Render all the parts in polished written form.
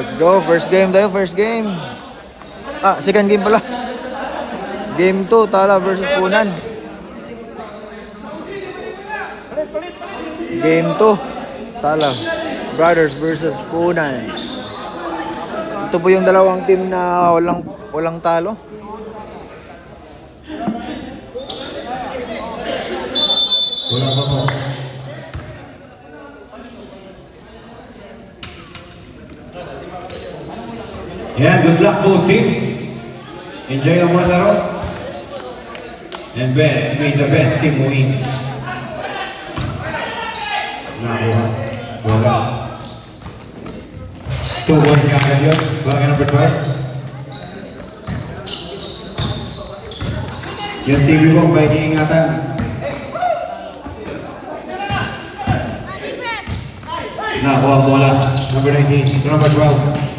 Let's go. First game tayo. First game. Second game pala. Game 2. Tala versus Punan. Game 2. Tala. Brothers versus Punan. Ito po yung dalawang team na walang talo. Wala pa po. Yeah, good luck both teams. Enjoy ang mga laro. And may the best team win. Nakuha. Wala. 2 points ka agad yun. Barangay number 12. Yung TV mo, pag-iingatan. Nakuha ang bola. Number 19. Number 12.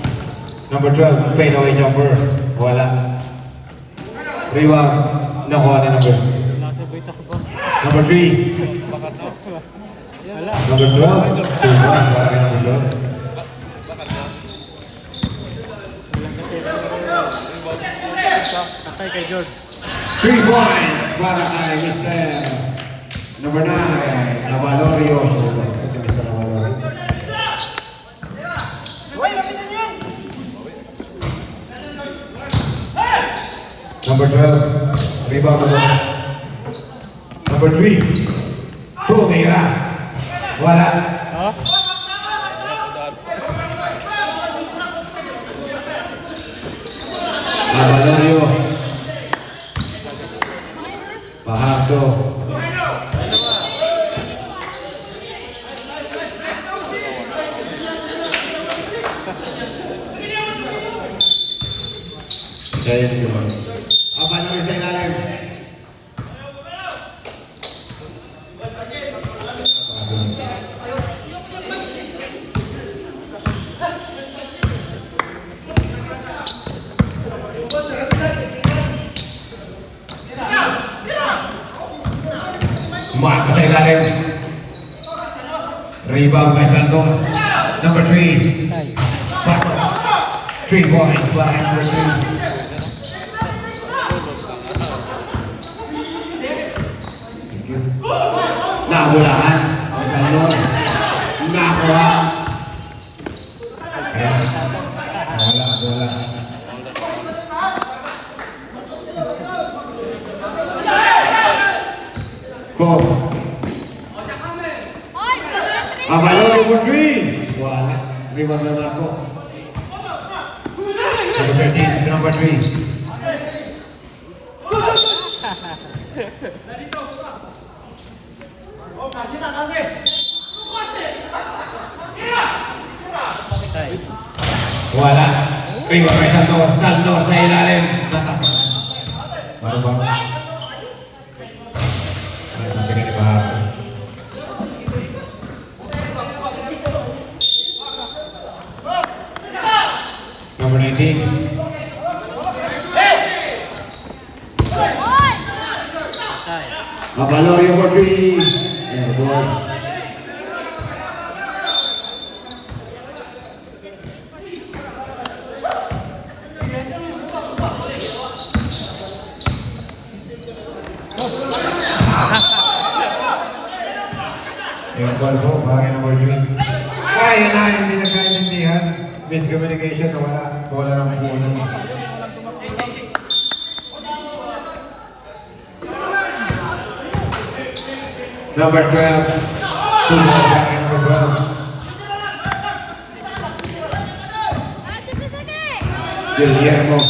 Number 12, fade away jumper. Wala. Rebound. Nakuha ni number. Number 3. Number 12. Wala kay number 12. Takay kay George. 3 points para kay Mr. Number 9. Navalorio. Ito Mr. Navalorio. Number 12, rebound number 3, Tumira, wala. Navalorio, Pahardo. Saya juga. Apa nama saya dalam? Mark saya dalam. Rebound by Santo. Number 3. Pass. 3 points by number 3. Nabulahan ang salon. Nakuha. Ayan. Bola. Go. Abalo number 3. Wala. Rebound na ako. Number 13. Number 3. Wala. Rebound kay Saldo sa ilalim. Baru-baru. Nanti kan dibahas. Number 19. Navalorio for 3. Yeah, boy. Yung ball po, bagay number 3. Kaya na, hindi nagkaintindihan. Miscommunication, wala ng puno. Number 12. Bagay number 12. Guillermo.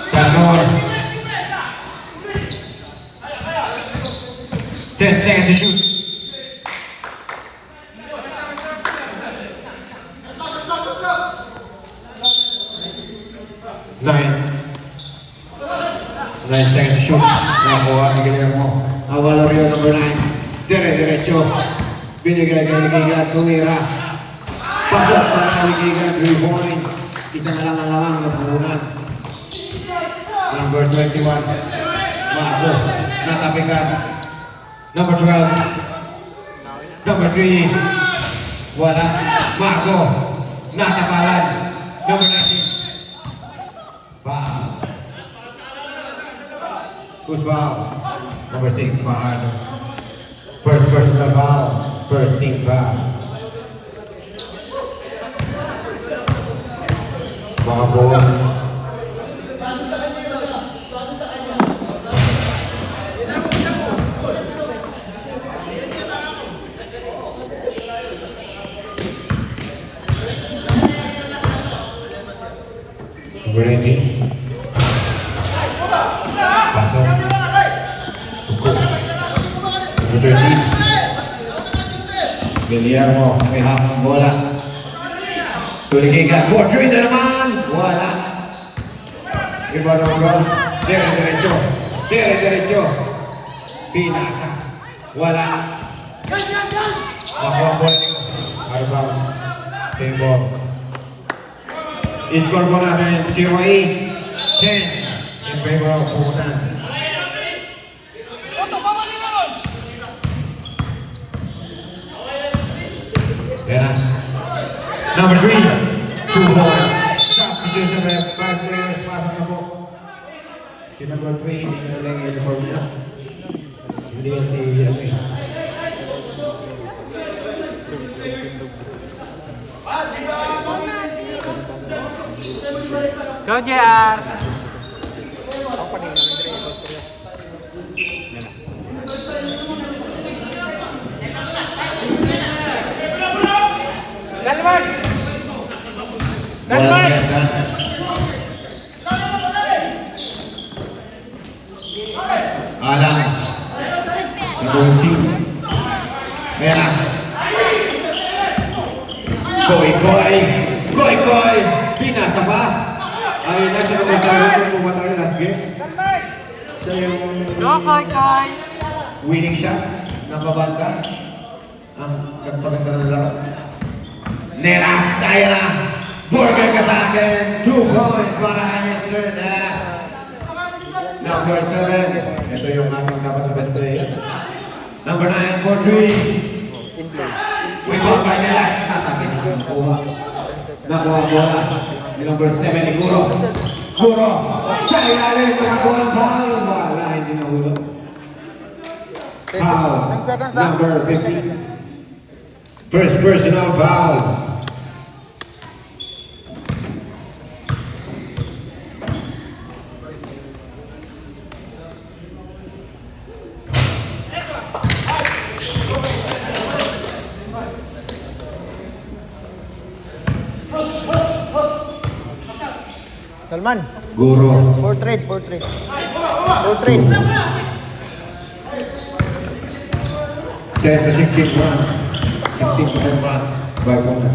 Sanor. 10 seconds to shoot. 9 seconds shoot. Nakuha ni Guillermo. Ang Valorio number 9. Dire-diretso. Binigay kay Ligigan. Tumira. Pasok para kay Ligigan. 3 points. Isa na lang ang lamang na puhunan. Number 21. Marco. Natapikan. Number 12. Number 3. Wala. Marco. Natapalan. Number 19. Foul. Who's foul? Number 6, Fajardo. First personal foul. First team foul. Mga ball. Number 19. Pasok. Tuko. Number 13. Guillermo, may hapang bola. Tuligigan, 4-3 na naman! Wala. Iba na bro. Dire-diretso. Dire-diretso. Pinasa. Wala. Nakuha po niyo. Arbang. Same ball. Score po natin 0-8. 10. In favor of Punan. Yeah. Number 3, 2 points. Stop position by 5 players. Pasok na po. Si number 3, hindi na lang yung uniform niya. Hindi yan si ano eh. Go, JR! Salman! Salman! Alang. Number 2. Ayan. Koy! Pinasa pa. Ayun na siya naman sa rin kung pumatay last game. Siya yung Go, Koy! winning shot ng babanda. Ang nagpaganda ng laro. Nelas, kaya na. Burger ka sa akin. 2 points para kay Mr. Nelas. Number 7. Ito yung ating dapat na best player. Number 9 for 3. We call by Nelas. Nakuha bola. Number 7 ni Guro. Sa ilalim. Nakakuha ng foul. Wala, hindi na ulo. Foul. Number 15. First personal foul. Salman, Guro. portrait. 16 Portrait. to 16 run. 16% run. By Punan.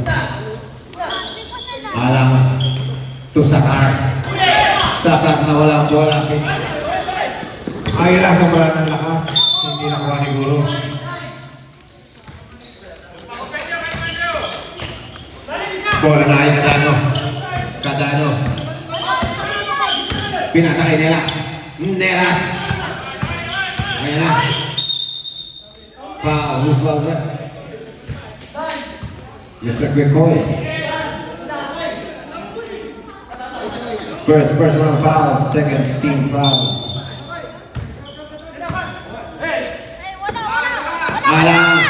Alang. To Sakar. Sakar na walang bola. Ay lang sa bola ng lakas. Hindi nakuha ni Guro. Bola na ay Kadano. Pinasa kay Nelas. Ayan na. Who's foul na? Mr. Quecoy. First personal foul, second team foul. Alang.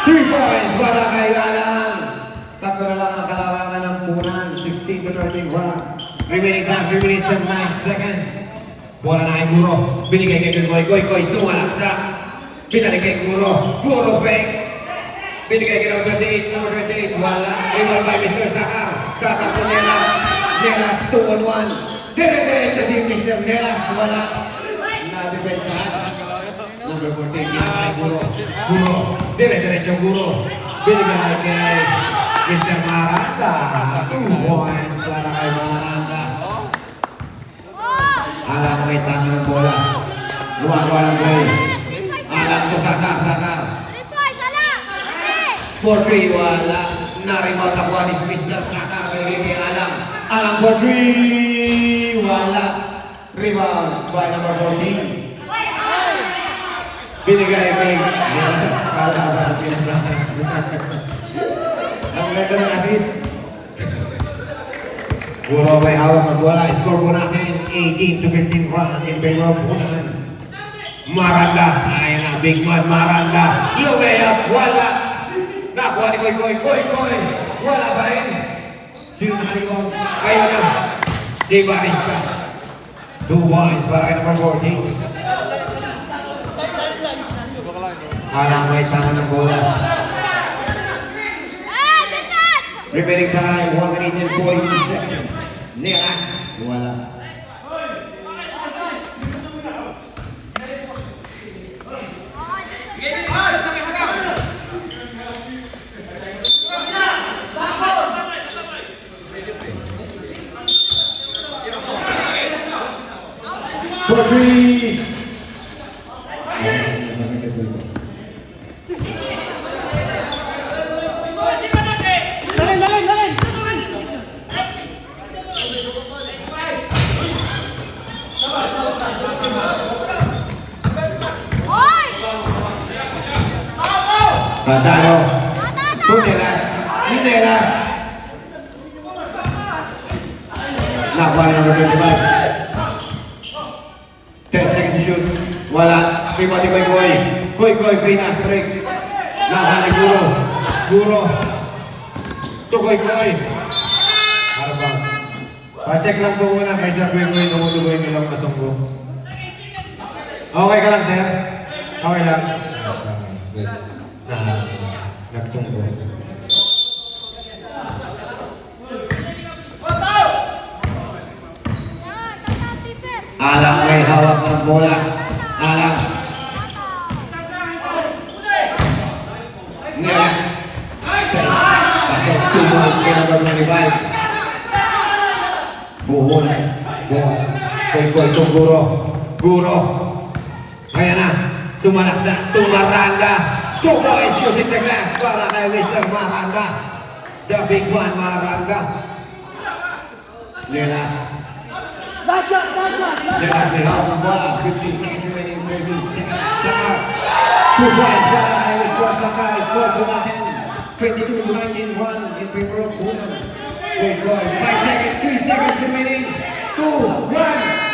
3 points para kay Alang. Tatlo na lang ang kalawangan ng Punan. 16 to 31. Remaining time, 3 minutes and 9 seconds. Bola na kay Guro. Binigay kay Koy. Sumalaksa. Binalik kay Guro. Bang. Binigay kay number 28. Wala. Rival by Mr. Sakar to Nelas 2-on-1. Dire-diretso si Mr. Nelas. Wala. Nadepensahan. Number 14. Binigay kay Guro. Dire-diretso Guro. Binigay kay Mr. Maranda. 2 points para kay Maranda. Gumagawa ng play. Alam to Sakar. 4-3, wala. Na-rebound nakuha ni Mr. Sakar. Pinigay kay Alam. Alam 4-3, wala. Rebound by number 14. Binigay kay ang ganda ng assist. Puro may hawak ng bola. Score po natin 18-15 in favor of Punan. Maranda. Ayan na, big man. Maranda. Lumeyap. Wala. Nakuha ni Koy. Wala pa rin. Sino na rebound? Ayun na. Si Barista. 2 points para kay number 14. Alang may tangan ng bola. Remaining time, 1 minute and 40 seconds. Neras. Wala. For 3. Padano. Nelas. Nakuha na number 25. 10 seconds to shoot. Wala. Pipati Koy. Koy, Pinas, break. Nakuha ni Guro. To Koy. Harbang. Pa-check lang po muna kay Sir Koy. Tumutuloy nilang kasunggo. Okay ka lang, sir? Okay lang. Nagsunggo. Alang may hawak ng bola. Alang. Nelas. Pasok 2 points kay number 25. Buhon. Koy itong Guro. Ayan na. Sumalaksa. Maranda. 2 points using the glass para kay Mr. Maranda. The big one, Maranda. Nelas. Nelas may hawak ng bola. 15 seconds remaining. 13 seconds. Sakar. 2 points para kay Mr. Sakar. Score po natin. 22-19-1 in favor of Punan. Koy. 5 seconds. 3 seconds remaining. 2, 1.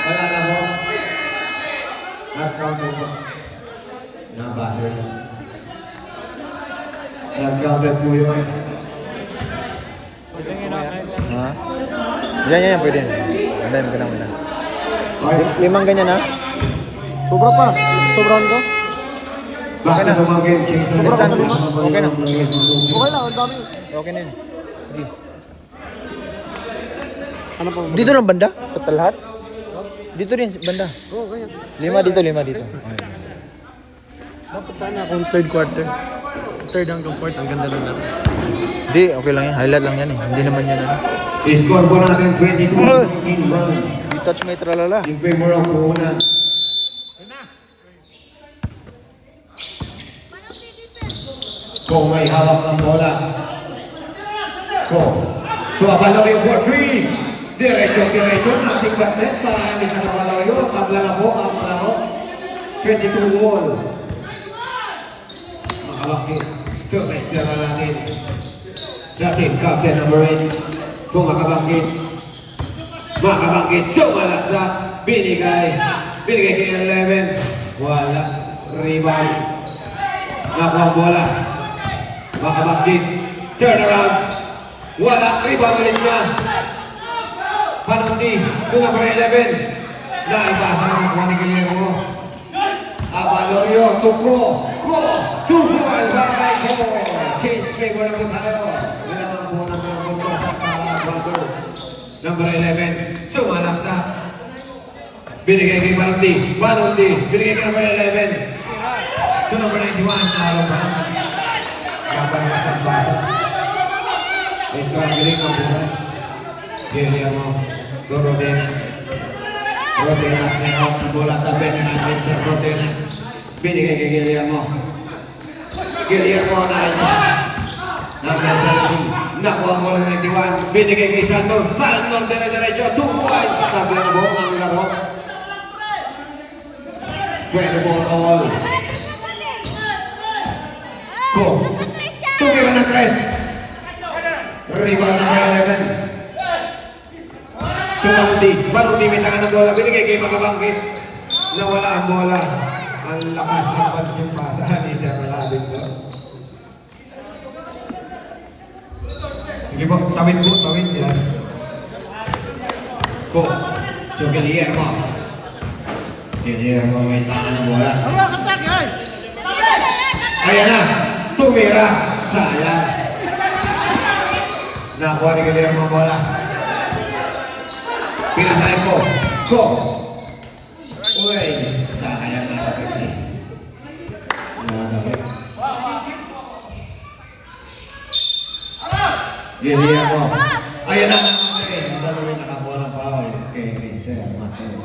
Wala na mo. Nag-count mo. Nabasir. Nag-counted po yun. Ha? Yan, pwede. Andayin ko na muna. 5 ganyan ha? Sobra pa. Sobrang ko? Okay na. Stand. Okay na. Okay lang, ang dami. Okay na yun. Sige. Ano po? Dito lang banda? Total lahat? Dito rin banda. Oo, kaya. 5 dito. Dapat sana kung third quarter. Third hanggang fourth, ang ganda lang natin. Hindi, okay lang yan. Highlight lang yan eh. Hindi naman yan ano. I-score po natin 22-19 runs. Touch may tralala. In favor of Punan. Kung may hawak ng bola. To Abalorio for 3. Diretso. Nothing but net para kami sa Abalorio. Tabla na po ang laro. 22 wall. Makabakit. Ito, maestera natin. Dating captain number 8. Kung makabakit. Sumalaksa. Binigay kay 11. Wala. Rebound. Nakuha ang bola. Makabakit. Turn around. Wala. Rebound ulit niya. Panundi. Kung number 11. Naibasa ang nakuha ni Guillermo. Abalorio. Tukro. 2-4. Bakay ko. Change favor naman tayo. Nilamang po ng mga punto sa brother. Number 11. Sumalaksa. Binigay kay Panundi. Binigay kay number 11. To number 91. Naroban. Basa. Struggling ang buhay. Guillermo. Toro Dennis. Rodenas na hawak ng bola. Tabi na ng Mr. Rodenas. Binigay kay Guillermo. Guillermo na ipas. Nakuha mo ng 91. Binigay kay Salnor. Salnor dire-diretso. 2 points. Tabi na buong ang laro. 24 all. Ko. Tumira ng 3. Rebound number 11. Tumamundi. Barundi may tangan ng bola. Binigay kay Makabangkit. Nawala ang bola. Ang lakas ng pansyung pasa. Hindi siya malabit po. Sige po. Tawid po. Tawid. Yan. Ko. So, Guillermo. Guillermo may tangan ng bola. Ayan na. Tumira. Sayang. Nakuha ni Guillermo ang bola. Pinasay ko. Ko. Uy. Sayang na sa pagki. Guillermo. Ayan na. Ang dalawin nakakuha ng foul. Okay. Sir Mateo.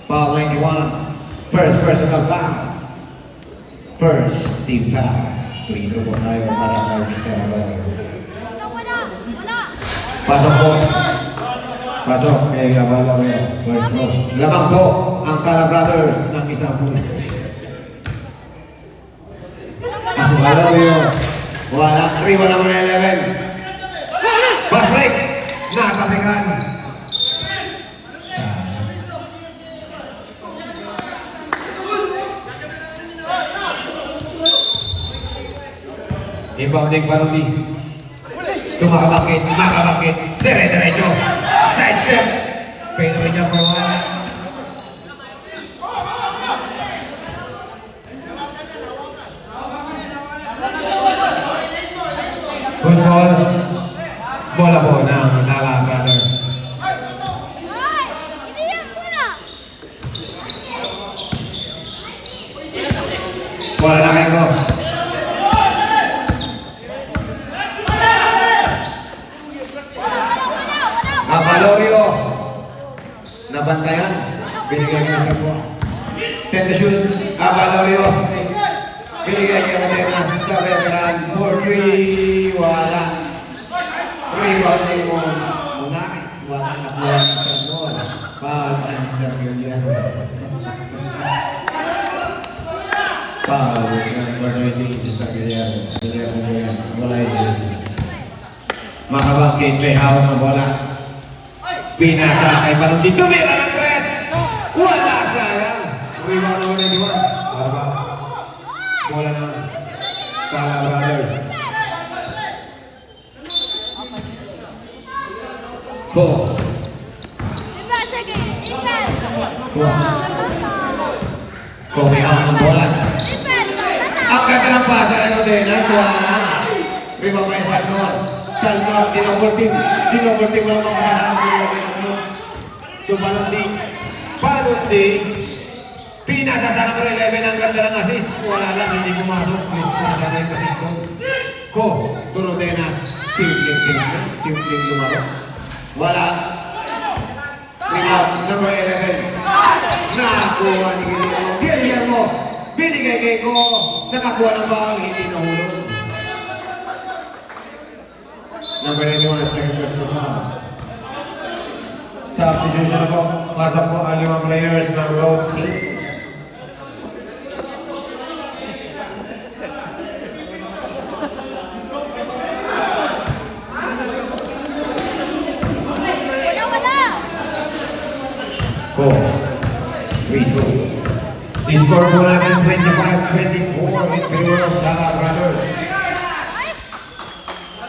Foul 91. First personal foul. First team foul. Tuwidro po tayo para kay Sir Mateo. Pasok po. Pasok kay Valerio. First po. Lamang po ang Cala Brothers ng isang punta. Ang Valerio. Wala. Riwa naman na 11. Fast break. Nakapikan. Inbounding Barundi. Tumakabakit. Nakabakit. Dire-diretso. Side step. Pwede rin niya for one. Push ball. Bola po ng Cala Brothers. Bola na kayo. Valerio. Nabantayan. Binigay niya sa po. 10 to shoot. Valerio. Binigay niya Matenas sa veteran. 4-3. Wala. Rebound ni mo. Nice. Wala na po ang Salnor. Foul ang Sir Guillermo. Foul. Number 20. Mr. Guillermo. Wala yun. Makabangkit. May hawak ng bola. Pinasa kay Barundi. Tumira ng 3. Wala, sayang. Rebound naman na diwan. Bola ng Cala Brothers. Ko. Ko may hawak ng bola. Ang ganda ng pasa ng Rodenas. Wala. Rebound kay Salnor. Salnor, dinoverting. Dinoverting mo naman kasalanan. Barundi. Barundi. Pinasa sa number 11 ang ganda ng assist. Wala lang, hindi pumasok. Pinasa na yung assist ko. Ko. Rodenas. Simpleng lumaro. Wala. Rebound. Number 11. Nakakuha ni Guillermo. Guillermo. Binigay kay Ko. Nakakuha ng bawang. Hindi nahulog. Number 91. Second person foul. Substitution po. Pasok po ang 5 players ng road team. Ko. 3-2. I-score po natin 25-24 in favor of Cala Brothers.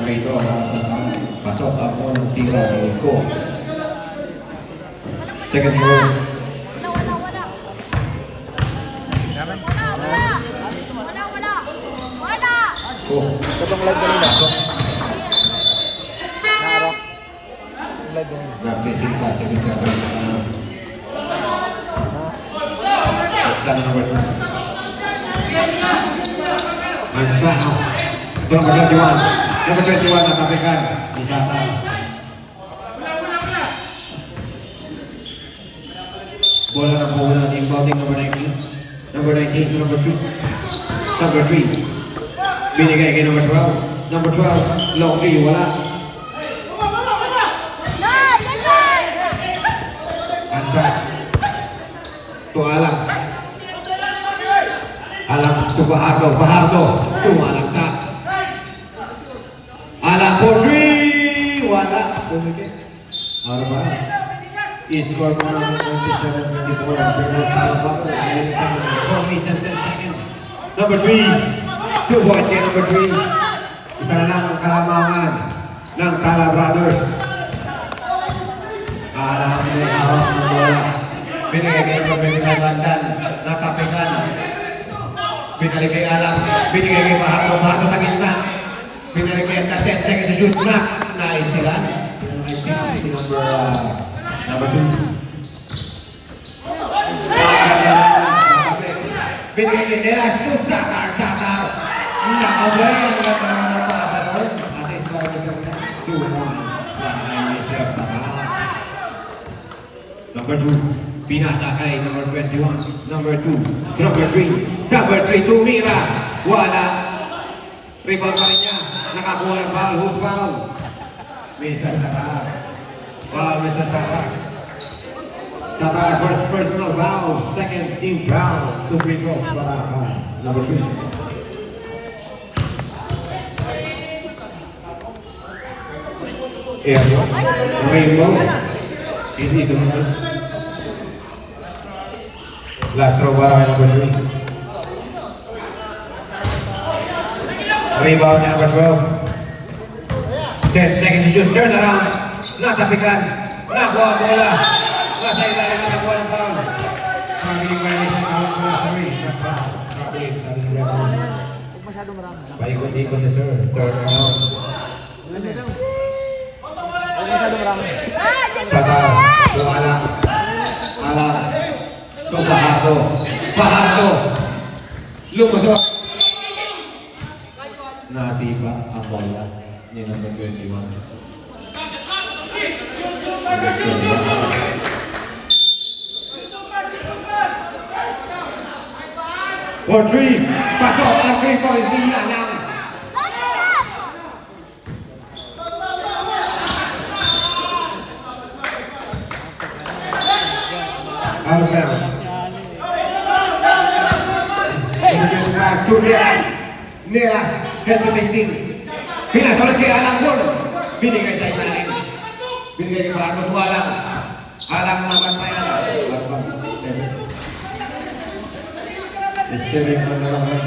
3-2. Pasok ako ng tira ni Ko. Second throw. Oh. Katong live kanina. Naarok. Live kanina. Nagsisinta sa bigla. Sana number 2. Magsano. Ito number 21. Number 21 natapikan. Isasa. Bola ng bola, inbounding number 19. Number 19 to number 2. Number 3. Binigay kay number 12. Number 12, long 3, wala. And back. To Alam. Alam to Bahardo. Bahardo. Sumalagsak. Alam for 3. Wala. Out of bounds. I-score mo ng 27-24. Four minutes and 10 seconds. Number 3. 2 points kay number 3. Isa na lang ang kalamangan ng Tala Brothers. Alam mo yung awak ng bola. Binigay kay number 29 Landan. Natapikan. Binigay kay Alam. Binigay kay Bahardo. Bahardo sa gitna. Binigay kay 10 seconds to shoot. Na-istilan. Number 2. Binigay kay Nelas to Sakar. Nakabay ang pasa doon. Assist by Mr. 2 points. Mr. Sakar. Number 2. Pinasa kay number 21. Number 2. Number 3. Number 3 to Mira. Wala. Rebound pa rin niya. Nakakuha ng foul. Who's foul? Mr. Sakar. Foul, Mr. Sakar. Sakar, first personal foul. Second team foul. 2 free throws para kay number 3. Ayan. Rainbow. Hindi ito naman. Last throw para kay number 3. Rebound niya number 12. 10 seconds to shoot. Turn around. Natapikan. Nakuha ang bola. Nasa ilalim na nakuha ng foul. Pagiging violation ng foul bola. Sorry. Nakapilig sa ating level. Paikot-ikot si sir. Turn around. Saka. Tuwala. Alam. To Bahardo. Bahardo. Lumusok. Nasipa ang bola ni number 21. For 3, pasok ang 3 points ni Alam. Out of bounds. Back to Nelas hesitating. Pinasalat kay Alam doon. Binigay sa isalim. Binigay kay Bahardo to Alam. Alam naman pa yan. Steering na naman.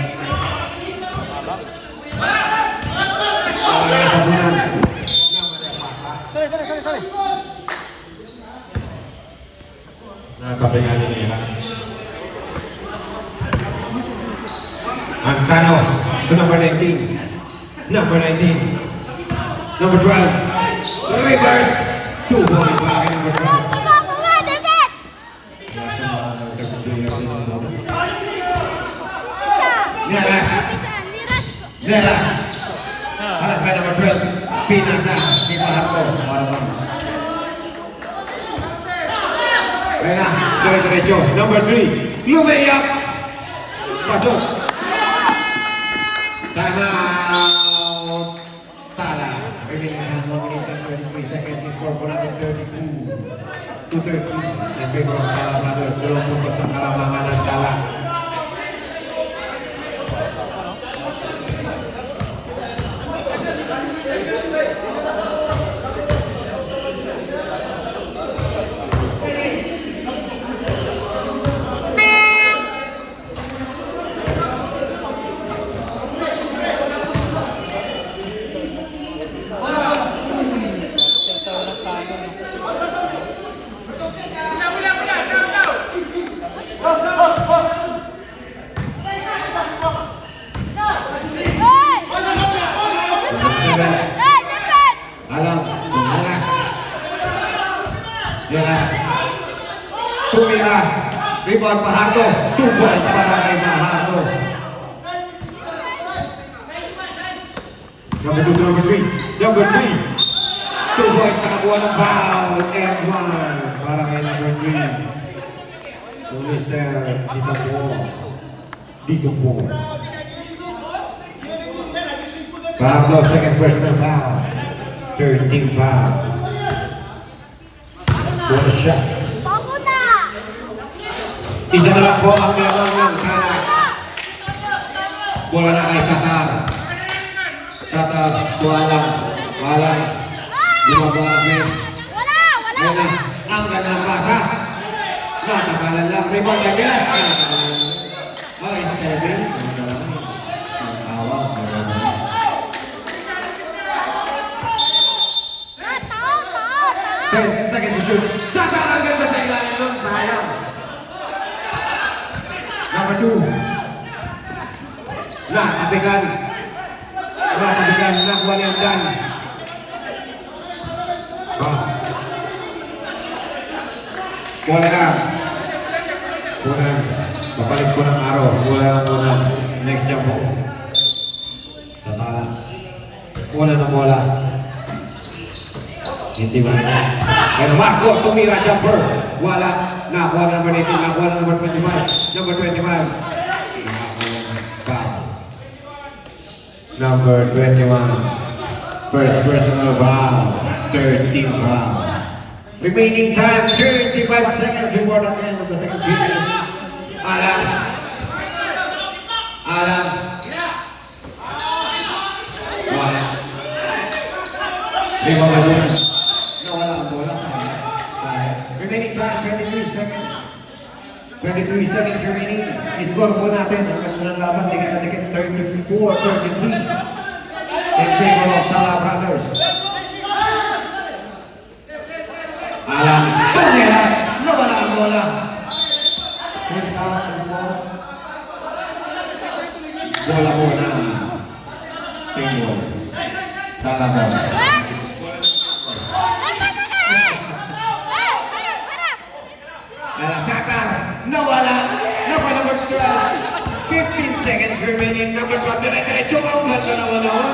Sorry. Nakapingali niya. Ansano to number 19. Number 19. Number 12. The reverse. 2 points para kay number 12. Nelas. Alas by number 12. Pinasa ni Bahardo. Ayan na. Diretso. Number 3. Lumayap. Pasok. Timeout. Tala. Remaining on 1 minute and 23 seconds. Score po natin 32 to 13. In favor of Tala Brothers. 2 puntos ang kalamangan ng Tala. Alam, Nelas. Tumira. Rebound Bahardo. 2 points para kay Bahardo. Number 2 to number 3. Number 3. 2 points na nakuha ng foul. And 1 para kay number 3. Mr. Dito po. Pablo, second personal foul. 13 foul. One shot. Isa na lang po ang meron ng kanan. Bola na kay Satar. Satar, suwalang. Walang. Gumagawa na play. Wala. Ang ganda ng pasa. Natakalan lang. Rebound by Gelas. Oh, Steven. Ang tawa. 10 seconds to shoot. Satar ang ganda sa ilalim nun. Sayang. Number 2. Nakabigan. Nakuha niya ang Dan. Wala na. Kunan. Papalit ko ng araw. Wala na muna. Next jump po. Sa tala. Wala na wala. Hindi ba na? Pero Marco, tumira jumper. Wala. Nakuha na number 18. Nakuha na number 25. Number 25. Foul. Number 21. First personal foul. 13 foul. Remaining time, 35 seconds before the end of the second period. Alan. Wala. Lima ba yun? Nawala ang bola sa remaining time, 23 seconds. 23 seconds remaining. I-score po natin. Ang ganda ng laban. Dikit na dikit. 34-33. In favor of Sala Brothers. Alam. Tunelas. Nawala ang bola. Who's out? Bola po na. Single. Sala Brothers. Sakar, nawala, number 12, 15 seconds remaining, number 12, dire-diretso ang lahat na naman,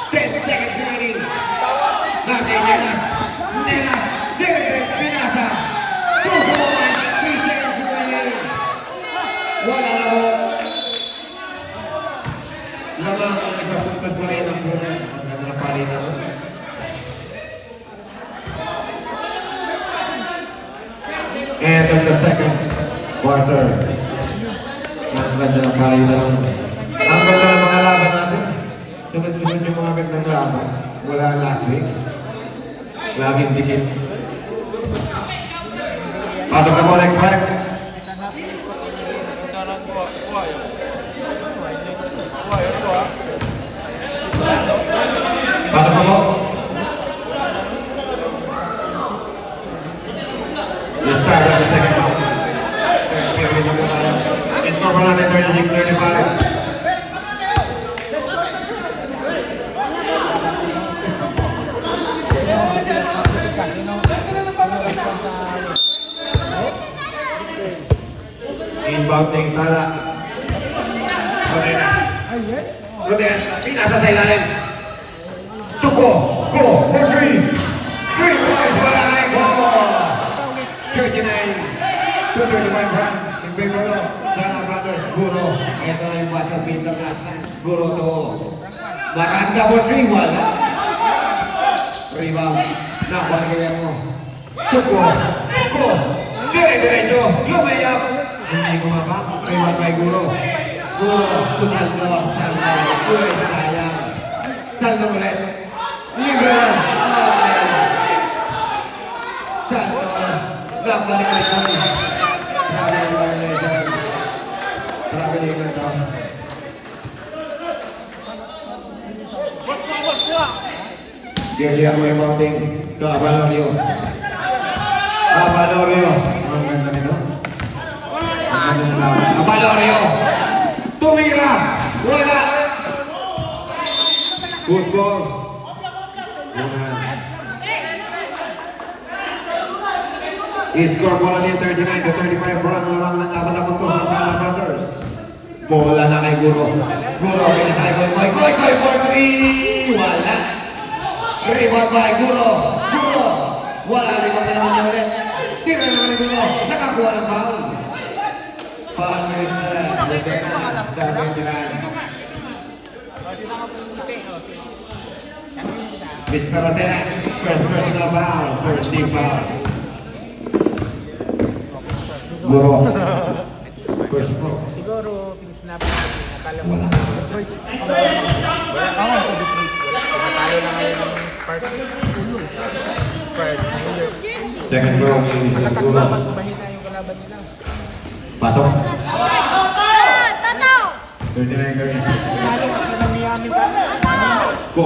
10 seconds remaining, Nelas, dire-diretso, pinasa, 3 seconds remaining, wala na ho, lamang ang isang puntas mo rin ang punan, ang ganda na palitan mo. And in the second quarter, ang ganda ng palitan. Ang ganda ng mga laban natin. Sunod-sunod yung mga gandang laban. Wala last week. Laging dikit. Pasok na po next back. Pasok na po. Let's start with the second half. It's score for another 36-35. Inbounding Tala. Rodenas. Pinasa sa ilalim. Tuko. Go. For 3. 3 points para kay Go. 39-35 run in favor of Sala Brothers. Guro. Ito na yung basa pinto last time. Guro to. Maranda for 3. Wala. Rebound. Nakuha mo. Tuko. Tuko. Dire-diretso. Lumayap. Hindi kumabak. Rebound by Guro. Guro. Saldo. Uy, sayang. Saldo ulit. Libre. Saldo. Balik kay Tony. Grabe yung ito. Diyan mo yung mounting. Ito, Abalorio. Ang ganda nito. Abalorio. Tumira. Wala. Who's ball? I-score bola din 39-35 bola lamang ng apat na puntos ng Sala Brothers. Bola na kay Guro. Guro, pinasay Koy, 3! Wala. Rebound by Guro. Wala, rebound na naman niya ulit. Tira naman ni Guro. veteran. Mr. Roteras, first personal foul, first team foul. Guro. First pro. Siguro, pinisnap natin. Nakala mo Wala. sa Detroit. Wala ka nga sa Detroit. Nakalo na ngayon ng Spurs. Spurs. New York. Second row is Lakas Guro. ba? Mas mahina yung kalaban nila. Pasok. Tataw! 39-36. Lalo kasi ng Miami ka. Go.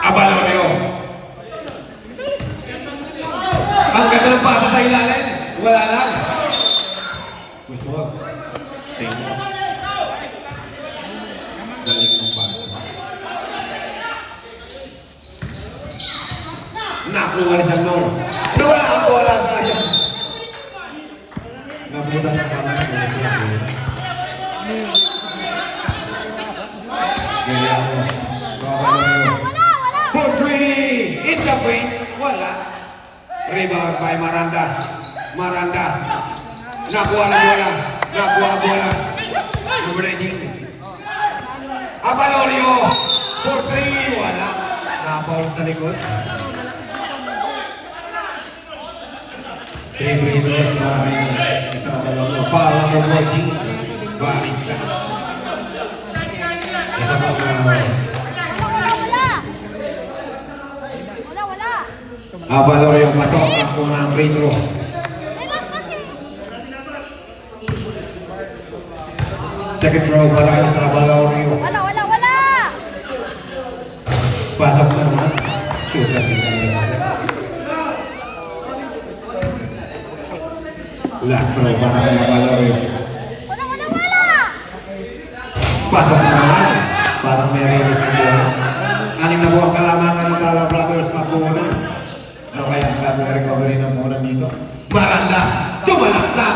Abaloreo. Ang ganda ng pasa sa ilalim. Wala lang. Gusto mo? Same. Galing ng pasa. Nakuha ni Salmon. Nawala ang bola sa akin. Nabuta sa kamay. Ganyan ako. Abaloreo. For three! In the paint, wala. Rebound by Maranda. Maranda. Nakuha ang bola. Nakuha ang bola. Number 19. Abalorio. For three, wala. Napaul sa likod. 3 free throws para kay Mr. Abalorio. Foul number 14. Barista. Isa pa Wala! Abalorio pasok ako ng free throw. Relax natin! Second throw para kay Mr. Abalorio. Wala! Pasok na naman. Shoot at the last throw para kay Abalorio. Wala! Pasok na naman. Parang may ready sa bola. Aning na buwang kalamangan ng Tala Brothers na punan. Ano kaya ang gagawin recovery ng punan dito? Maranda! Sumalaksak!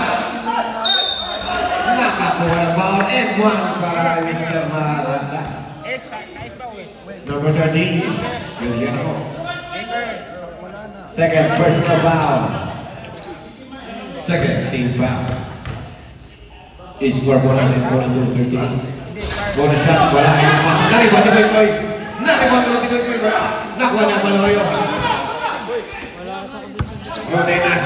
Nakakuha ng foul and one para kay Mr. Maranda. Number 13. Julian ako. Second personal foul. Second team foul. I-score po natin po ng 13. Bonus shot, wala yung pasok. Nariwan ni Boy. Nariwan ni Boy. Nakuha niya ang Abalorio. Rodenas.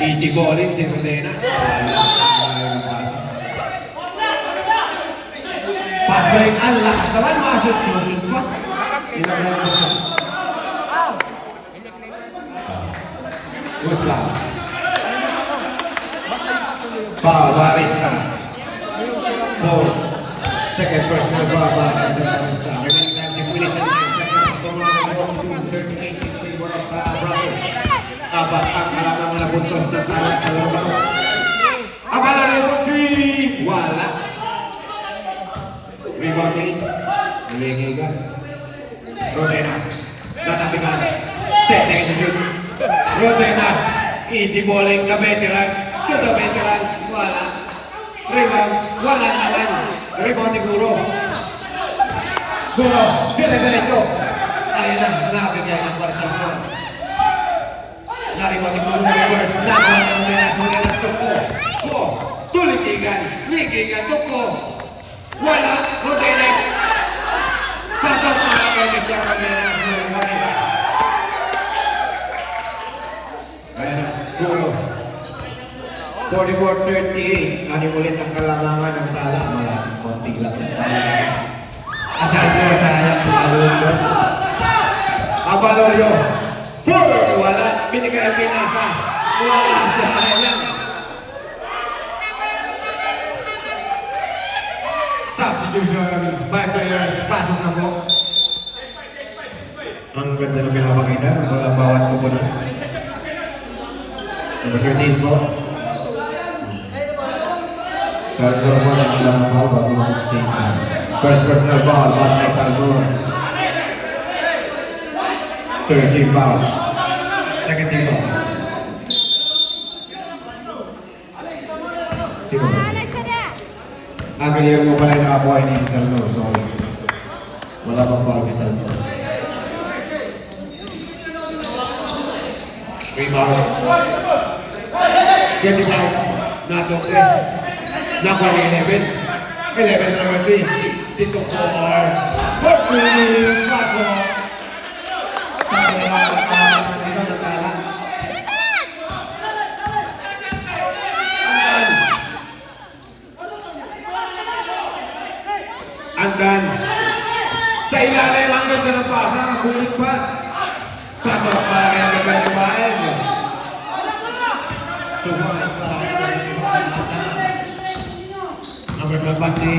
Easy bowling si Rodenas. Wala yung pasok. Pass break, ang lakas naman. Mashoot pa. Inagawa mo siya. Gusto. Foul, Barista. Foul. Second personal foul, Barista. Remaining time 6 minutes and 9 seconds. Tumulong sa 38 in favor of Brothers. Apat ang kalaban mo na puntos na salat sa laro. Abalorio for 3. Wala. Rebounding. Umigigan. Rodenas. Natapikan. 10 seconds to shoot. Rodenas. Easy bowling. The veterans. To the veterans. Wala. Rebound. Wala naman. Rebound ni Guro. Guro. Dire-diretso. Ayun na. Nabigyan ng para sa phone. Nariwan ni Guro. Reverse. Nagawa ng Rodenas. Rodenas. Tuko. Tulikigan. Likigan. Tuko. Wala. Rodenas. Patok para kay Mr. Rodenas. Ayan na. Guro. 44-38. Anim ulit ang kalamangan ng Tala. Maraming konting lang. Asal ko sa alam tumalunod. Abalorio. Wala. Binigay ang pinasa. Wala. Sa alam. Substitution by players. Pasok na po. Ang ganda ng pinapakita. Walang bawat ko po na. Number 13 po. Salvador po na sila ng foul bago mag-take na. First personal foul, ball by Salvador. 13 foul. Second team foul. Sino ba? Ang galing mo pala yung nakakuha ni Salvador. Sorry. Wala pang foul si Salvador. Rebound. Get it out. Not okay. Nakuha ni 11. 11 number 3. Dito po are 14. Pasok. Andan. Sa ilalim ang ganda ng pasa. Bulit pass. Pasok para kay Gabriel Baez. 2 points para kay Gabriel Baez. Number 12, Bante.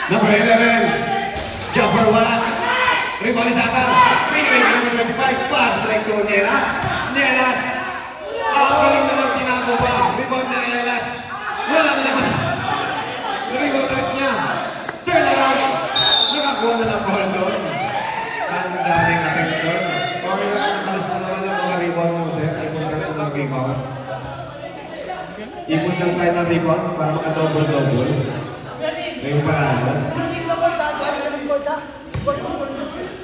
Number 11, Jumper wala. Rebound ni Sakar. Pinway ka number 25. Pass break to Nielas. Nielas. Ang galing naman ginagawa. Rebound ni Nielas. Wala na naman. Rebound ulit niya. Turn around. Nakakuha na ng ball doon. Ang daling attempt doon. Okay na, nakalis na naman yung mga rebound mo, sir. Ipon ka lang ng rebound. Ipon lang tayo ng rebound para maka-double-double. Ngayon pa na.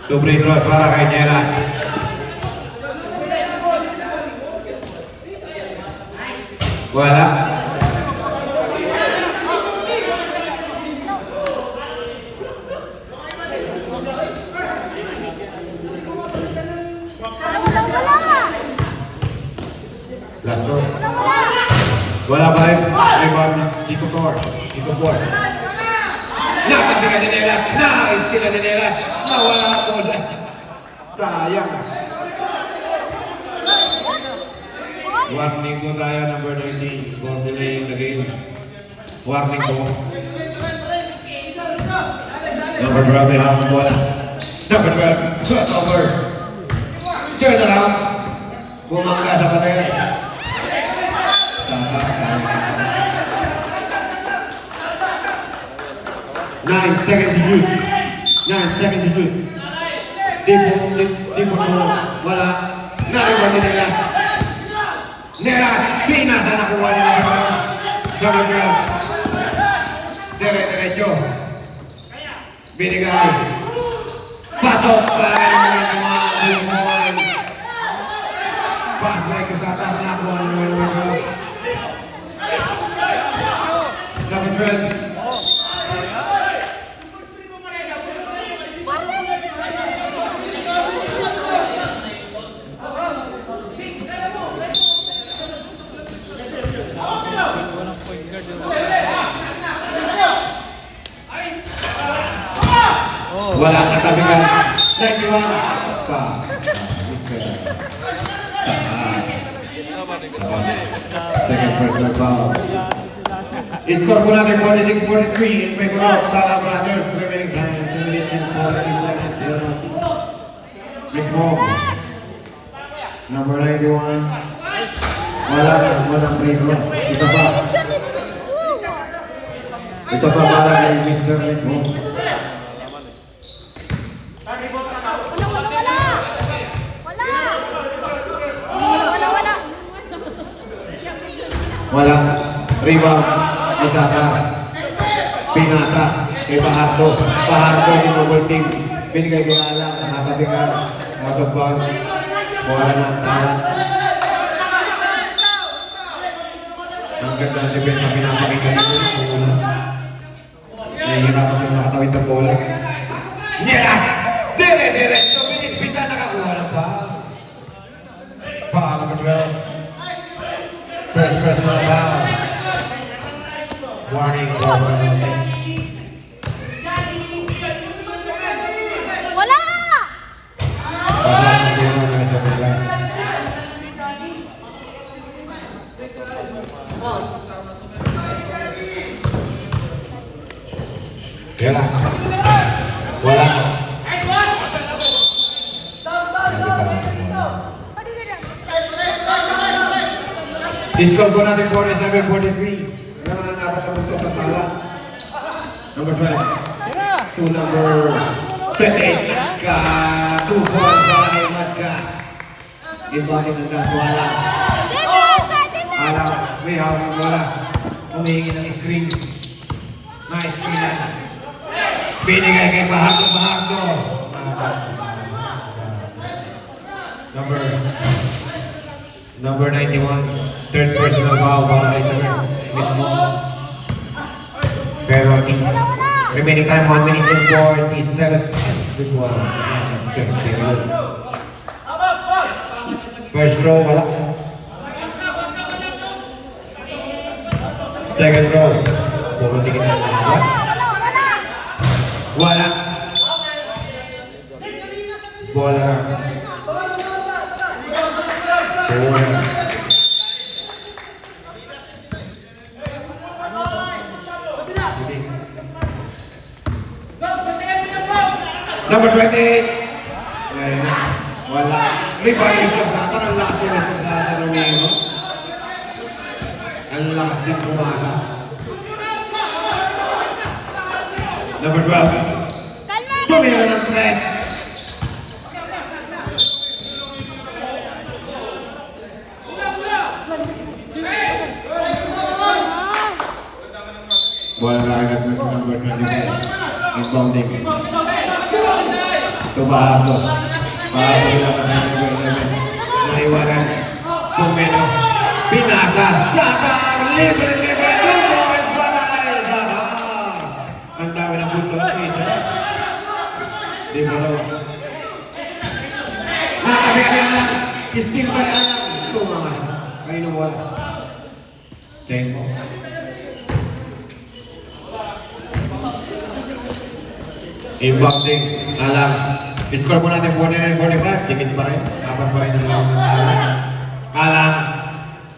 2 free throws para kay Nielas. Wala. Last throw. Wala pa rin. Rebound. Dito Tor. Dito Tor. Nakatika ni Nielas. Na-istila ni Nielas. Nawala ang bola. Sayang. Warning po tayo, number 19. For delaying the game. Warning po. Number 12, may hapon bola. Number 12, crossover. Turn around. Bumangga sa pader. Nine seconds to shoot. 9 seconds to shoot. Di po wala. Nariwan ni Nielas. Nielas, pinasa nakuha ni Nielas. Number 12. Dire-diretso. Binigay. Pasok para kay mga Billboard. Pass break sa atas nakuha ni number 12. Number 12. Wala na kami ka. 91. Pa. Second personal foul. Score po natin 46-43 in favor of Sala Brothers. Remaining time 2 minutes and 43 seconds. McMahon. Number 91. Walang free throw. Isa pa. Isa pa para kay Mr. McMahon. Wala. Rebound. Isaka. Pinasa. Kay Bahardo. Bahardo di double team. Binigay kay Ala. Nakatabigan. Out of bounds. Bola ng tala. Ang ganda ng defense sa pinapakita nito. Nahihirapan siya makatawid ng bola. Nielas! Dire-diretso. Binigpitan. Nakakuha ng foul. Foul number 12. First personal foul. Warning for Wala! pasok ng game ng nasa class. Nielas. Wala. Score po natin 47-43. Naman ang dapat ang gusto sa tala. Number 12. To number 28. Matka. 2 points para kay Matka. Inbounding ang Wala. Alam, may hawak ng bola. Humihingi ng screen. Nice screen yan. Binigay kay Bahardo. Number 91. Third personal foul para kay Sir Mitmo. Pero remaining time 1 minute and 47 seconds before third period. First row, wala. Second row, puro tingin na wala. Wala. Bola. Bola. Number 28. Ayan na. Wala. Rebound is sa akin. Ang lakas din ito sa Romeo. Ang lakas din pumasa. Number 12. Kalma! Tumira ng tres. Bola na agad ng number 25. Rebounding. Ito Bahato. Bahato bilang ng number 7. Naiwanan. Sumeno. Pinasa. Saka. Libre. Two boys. Balay. Saka. Ang dami ng puntos. Isa. Di ba daw? Nakakabigyan lang. Still ba yan? Ito mga. Kayo na wala. Same mo. Inboxing, alam. Score po natin 49-45, dikit pa rin. Apat pa rin ang alam. Alam.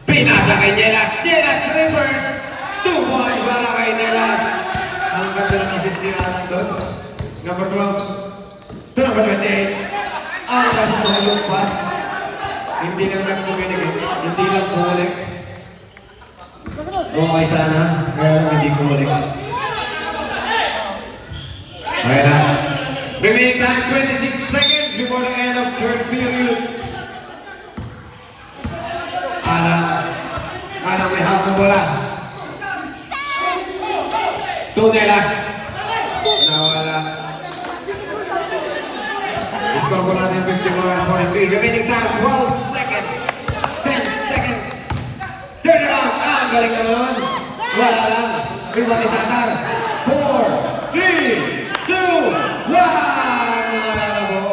Pinasa kay Jelas. Jelas reverse. 2 points para kay Jelas. Ang ganda ng assist niya alam doon. Number 12. To number 28. Ang ganda ng pass. Hindi lang nag-communicate. Hindi lang kulik. Okay sana. Kaya lang hindi kulik. Okay na. Remaining time 26 seconds before the end of third period. Alam may hawak ng bola. Tunelas. Nawala. Score po natin 51-43. Remaining time 12 seconds. 10 seconds. Turn around. Ang galing na naman. Wala lang. Rebound ni Tatar. 4, 3, 2, 1! Wala na po.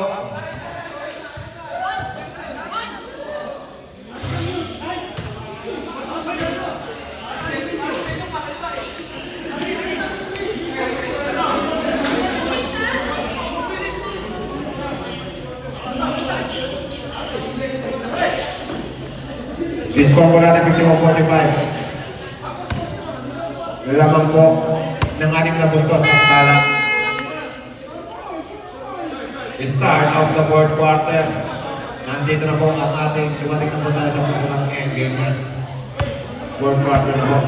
I-score po natin 51-45. Lamang po ng 6 na puntos sa tala. Start of the fourth quarter. Nandito na po ang ating dumating na po tayo sa punto ng endgame. Fourth quarter na po.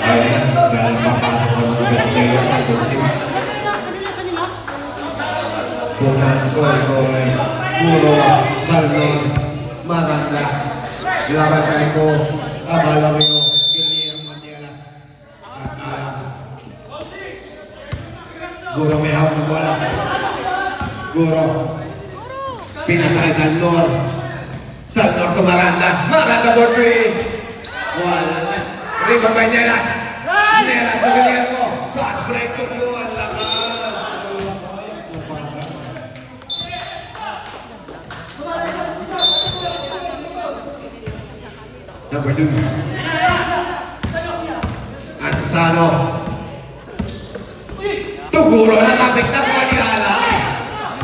Ayan, dahil papasok sa mga best player ng teams. Punan, Koy, Puro, Salmon, Maganda, Laban Kaiko, Abalamio, Guillermo Mandelas, at Alam. Guro may hawak ng bola. Guro. Pinasakay Salnor. Salnor to Maganda. Maganda for 3. Wala na. Rebound by Nelas. Nelas na Guillermo. Pass break to Blue. Ang lakas. Number 2. Ansano. Tuguro na tapik na po ni Alam.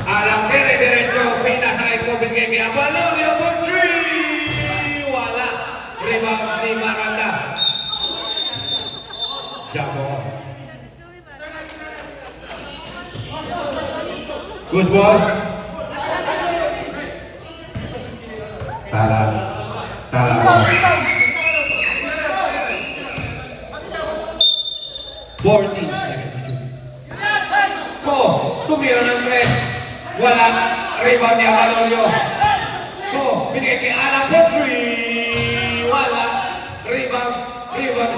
Alam dire-diretso. Pinasa kay Kobe Keke. Abalamio for 3. Wala. Rebound ni Maganda. Jump ball. Goose ball. Tala. 14 seconds. Tumira ng 3. Wala. Rebound ni Abalolio. Binigay kay Alam for 3. Wala. Rebound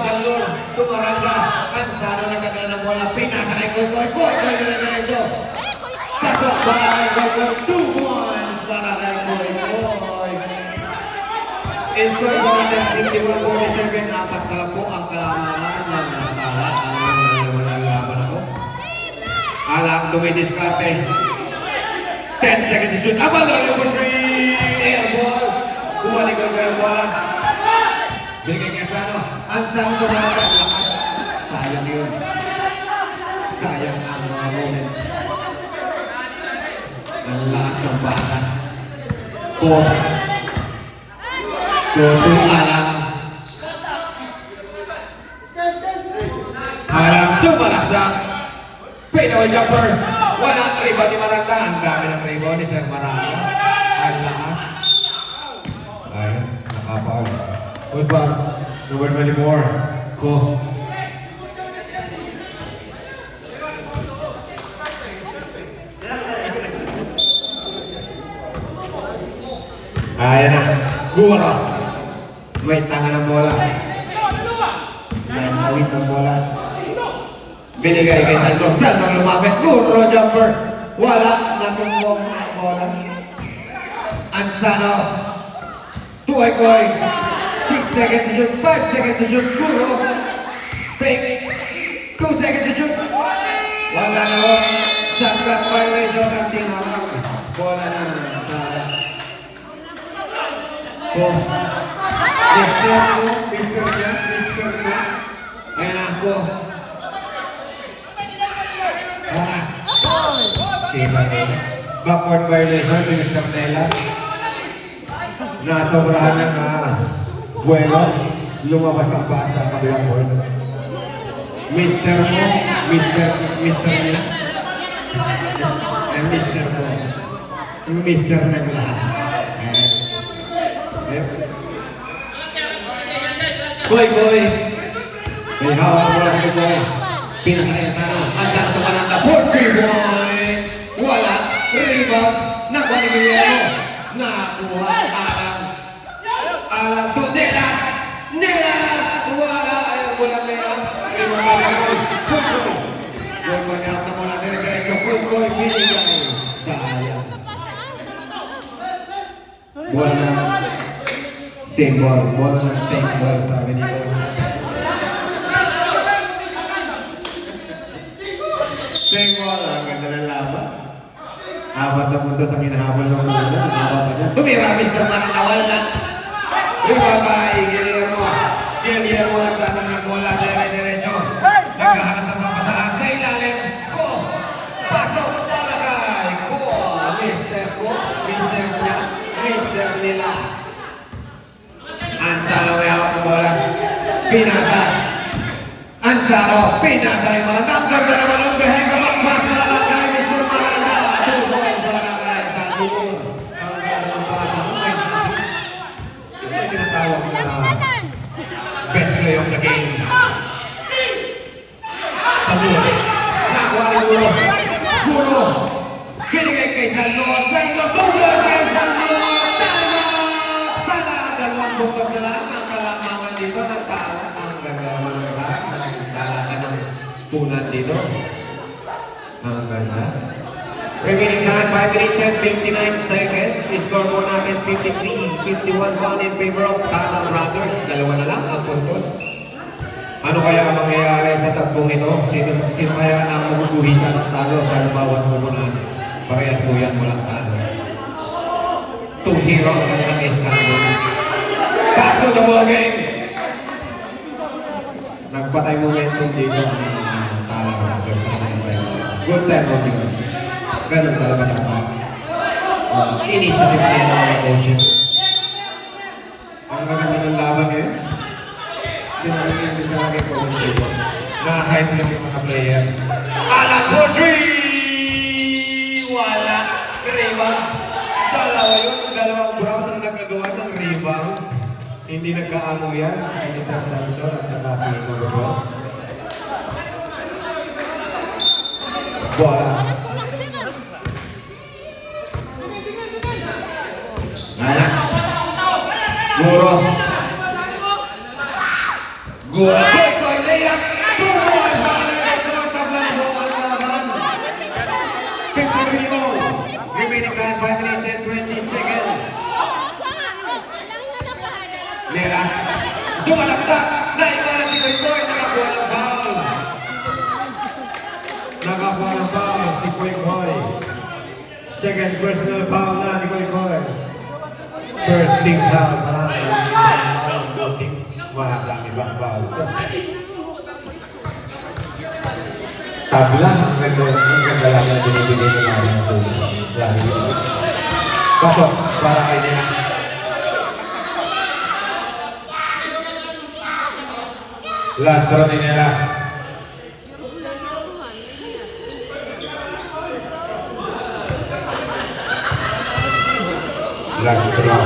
sa Lord. Tumaranda. Ansano nagkakala ng bola. Pinasa kay Koy. Dire-diretso. Pasok ba? 2 points. Score ko natin 51-47. Apat na lang po ang kalamangan ng Tala. Walang laban ako. Alang dumidiskarte. 10 seconds to shoot. Abang na number 3. Air ball. Bumalik ang air ball. Binigay kay Sano. Ang Sano tumakas. Sayang yun. Sayang ang mga moment. Ang lakas ng bata. 4. Tutu Alang. Alang sumalaksak. Pinoy jumper. Wala rebound ni Maranda. Ang dami ng rebound ni Sir Maranda. Ang lakas. Ay, nakapal. Usbang, number 24. Ko. Ayan na. Gura. May tanga ng bola. May hawit ng bola. Binigay kay Santos. Santos lumapit. Guro jumper. Wala. Natumbong ang bola. Ansano. Tuway-koy. 6 seconds to shoot. 5 seconds to shoot. Guro. Fake. 2 seconds to shoot. Wala na ho. Shotgun violation ang tinawag. Bola na. Ko. Mister ko. Ayan na ko. Backward violation to Mr. Nela. Nasobrahan ng buwelo. Lumabas ang basa sa kabilang board. Mr. mo, Mr. Nela. And Mr. ko. Mr. ng lahat. Koy. May hawak ang bola sa Koy. Pinasakay ang Sano. Ang Sano tumananda. 4 points. Wala. Rebound. Nakuha ni Guillermo. Nakuha. Alang to Nelas. Wala. Ayaw mo lang Nelas. Rebound pa rin. Koy mangyawak na mula. Diretso. Koy. Binigay. Sayang. Wala. Same ball, sabi ni Coach. Same ball, ang ganda ng laban. Apat na puntos ang hinahabol ng muna. Tumira, Mr. Manawal na. Ribabay, Guillermo nagtatang ng bola, diretso. Naghahanap ng papasahan sa ilalim. Ko! Pasok! Palagay! Ko! Mr. nila. Ansaro may hawak ng bola. Pinasa. Ansaro. Pinasa yung Maranda. Ang ganda naman ang beheng. Kapagpas na lang kay Mr. Maranda. 2 points para kay Sandoon. Ang ganda ng basa. Ito yung tinatawag na best play of the game. Sandoon. Nakuha ni Guro. Binigay kay Sandoon. Tugas kay Sandoon. Bukas na lang ang kalamangan dito ng Tala. Ang ganda naman ng Tala ng punan dito. Ang ganda. Remaining time 5 minutes and 59 seconds. Score mo natin 53-51 in favor of Tala Brothers. Dalawa na lang ang puntos. Ano kaya ang mangyayari sa tagbong ito? Sino kaya ang maguguhitan ng talo sa bawat punan? Parehas mo yan, walang talo. 2-0 ang kanilang estado. Back to the ball game. Nagpatay momentum dito ng Tala Brothers sa kanilang. Good time coaching. Ganun talaga dapat. Initiative niya ng mga coaches. Ang maganda ng laban ngayon. Sinalagyan talaga yung coaching dito. Na-hype lang yung mga player. Alang Audrey! Wala. Rebound. Dalawa yun. Dalawang Brown ang nagagawa ng rebound. Hindi nagkaamo yan. Mr. Sancho at saka si Cordo. Bola. Nala. Guro. Koy, layup. 2 points. Remaining time 5 minutes and 20 seconds. Sumalaksak! Naiwanan si Koy, nakakuha ng foul. Nakakuha ng foul si Koy. Second personal foul na ni Koy. First team foul pa. Both teams, marami bang foul. Tabla, ang ganda lang na binibigay ng namin ito. Pasok, para kay Nenas. Last draw ni Nenas. Last draw.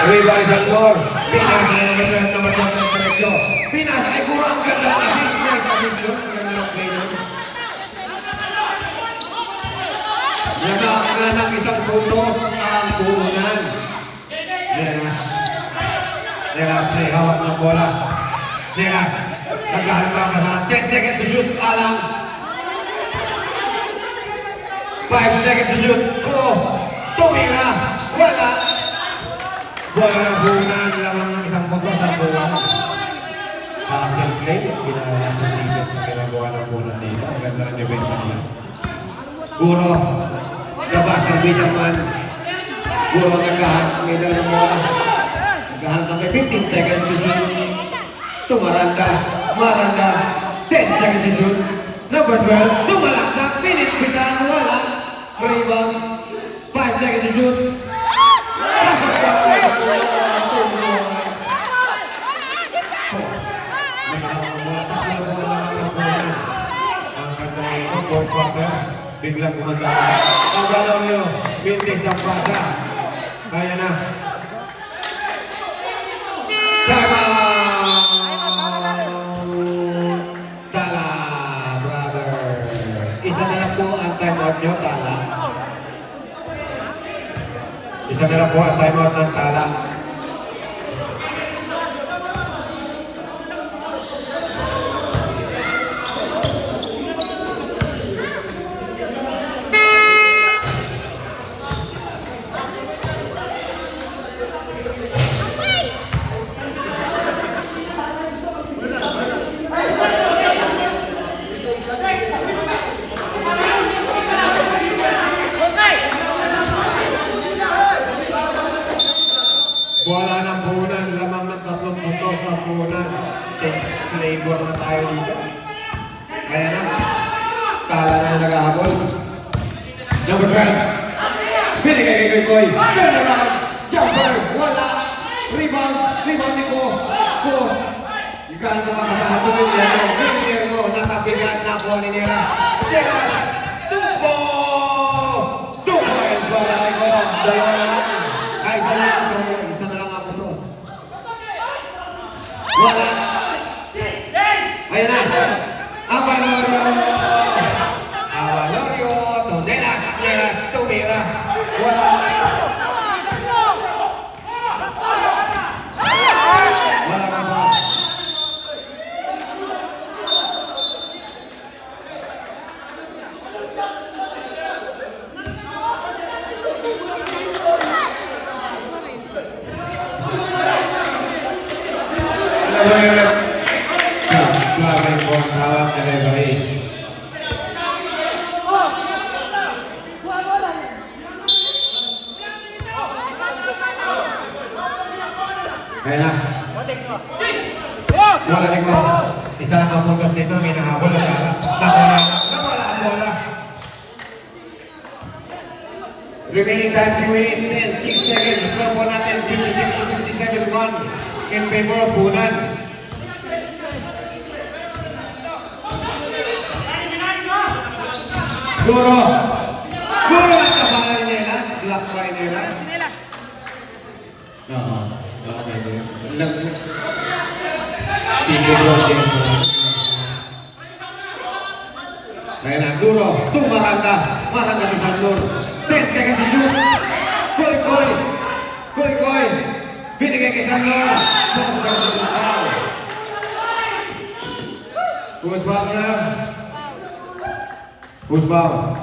Rebound sa floor. Pinas na naman ng seleksyon. Pinas ay puro ang ganda ng assist. Ganda ng play nun. Nagkakaroon ng isang puntos ang puhunan. Nenas may hawak ng bola. Nenas, nagkaharap ka na 10 seconds to shoot. Alang. 5 seconds to shoot. Tumira. Wala. Bola ng puhunan. Lamang ng isang puntos ang puhunan. Passing play. Ginagawa sa defense na ginagawa ng puhunan dito. Ang ganda ng defense nila. Guro. Labas ang Biderman. Guro nagkaharap. May dala ng bola. Nagkaharap ng 15 seconds to shoot. Tumaranda. Maranda. 10 seconds to shoot. Number 12. Sumalaksak. Finish. Bitan. Wala. Rebound. 5 seconds to shoot. Pasok pa. Biglang kumanda. Ang galaw niyo, bintis ang pasa. Kaya na. Tala, brothers. Isa na lang po ang timeout nyo, Tala. Isa na lang po ang timeout ng Tala. Bola ng puhunan, lamang ng 3 puntos ng puhunan. Change flavor na tayo dito. Kaya na, Tala na nag-ahabol. Number 12. Binigay kay Koy. Turn around. Jumper. Wala. Rebound. Rebound ni Ko. Ikaw na makasama. Binigay mo. Nakabigat na po ni Neras. Neras. Tumpo. Tumpo. Bola ni Ko. Dalawa na lang. Ay, isa na lang. Isa na lang ako to. Wala. Ayan na. Avalorio. To Nenas. Nenas. Tumira. Wala. Wala ka pa. Flag po ang tawag na referee. Kaya na. Wala rin ko. Isa lang ang puntos dito. May nahabol na tala. Nawala ang bola. Remaining time 3 minutes and 6 seconds. Score po natin 56 to 57 run in favor of Punan. Guro ang kabala ni Nenas. Block by Nenas. Oo. Si Guro James na. Kaya na, Guro. Sumaranda. Maranda ni Sandor. 10 seconds to shoot. Koy. Binigay kay Sandor. Who's foul na? Who's foul?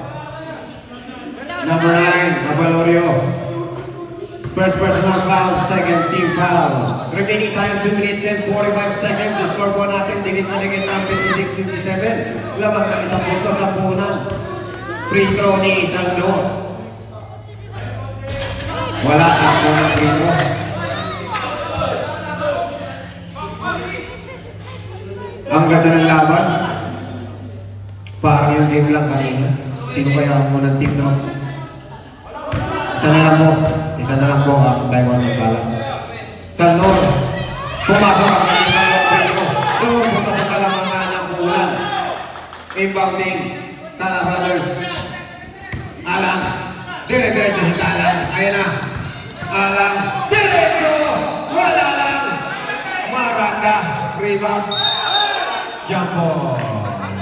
Number 9, Avalorio. First personal foul, second team foul. Remaining time 2 minutes and 45 seconds. Score po natin, dikit na 56-57. Lamang ng isang punto sa punan. Free throw ni Salud. Wala ang unang free throw. Ang ganda ng laban. Parang yung game lang kanina. Sino kaya ang unang team no? Isa na lang po. Isa na lang po ang Diamond ng Bala. Salud. Pumasok ang isang free throw. Doon punta sa kalamangan ng punan. Inbounding. Tala Brothers. Alang. Dire-diretso si Talang. Ayan na. Alang. Diretso. Wala lang. Maranda. Rebound. Jump ball.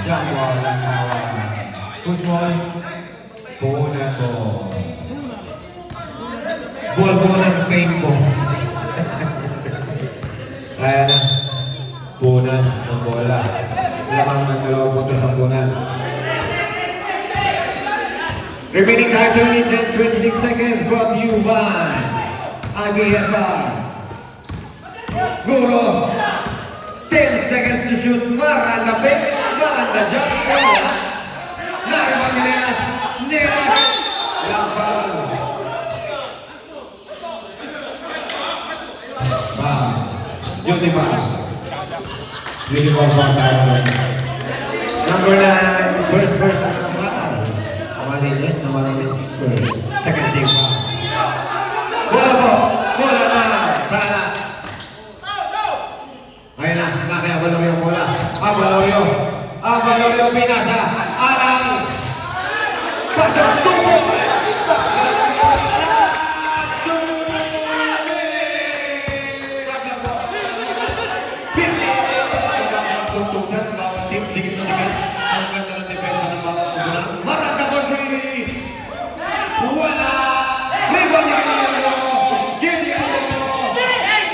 Jump ball. Push ball. Punan ball. Ball po ng same ball. Ayan na. Punan ng bola. Lamang ng 2 puntos ang punan. Remaining time 2 minutes and 26 seconds brought to you by AGSR. Guro. 10 seconds to shoot. Maranda pick. Maranda jump. Naribang ni Nelas. Nelas. Lampal. Uniform. Uniform pa tayo. Number 9. First person sa mga. Namalinis. First. Second team pa. Bola po. Bola na. Tala. Ayun na. Nakaya Valorio bola. Valorio. Valorio pinasa. Alang. Pasok. Tubo. Tuntusan sa bawat team. Dikit na dikit. Ang ganda ng depensa ng bawat kubunan. Maranda po si wala! Rebound niya niya! Gillian mo!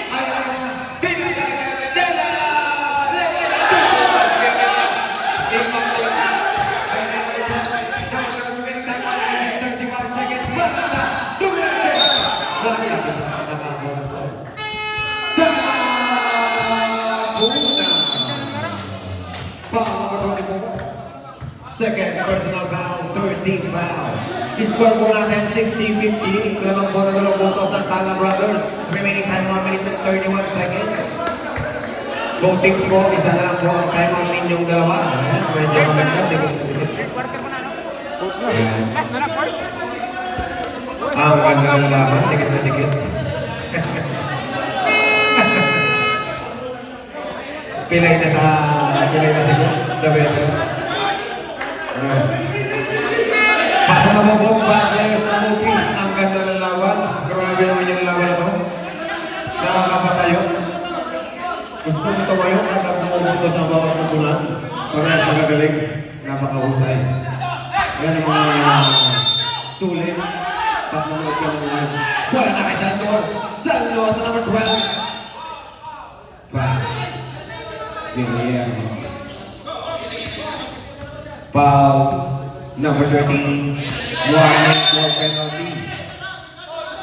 Ayaw na! Pinagay! Dela! Imbang mo! Ayaw na! 35 seconds! Maranda! Tumira! Maranda! Nakakaroon ko. Second personal foul, 13 foul. I-score po natin 60-50. Lamang po na 2 puntos ang Tala Brothers. Remaining time 1 minute and 31 seconds. Both teams po, isa na lang po ang time out ninyong dalawa. Yes, medyo maganda. Last na na, Port. Ang ganda ng laban, dikit na dikit. Pilay na si Coach. The veteran. Pasok na po po, players ng Mookings. Ang ganda ng laban. Grabe naman yung laban na to. Nakakapatayo. Gusto nyo tumayo at ang pumupunto sa bawat kukulan. Parehas magagaling. Napakahusay. Yan ang mga sulit. At nanood ka ng mga wala na kay Salvador. Salvador sa number 12. Back. Guillermo. Foul number 13. Warning for penalty.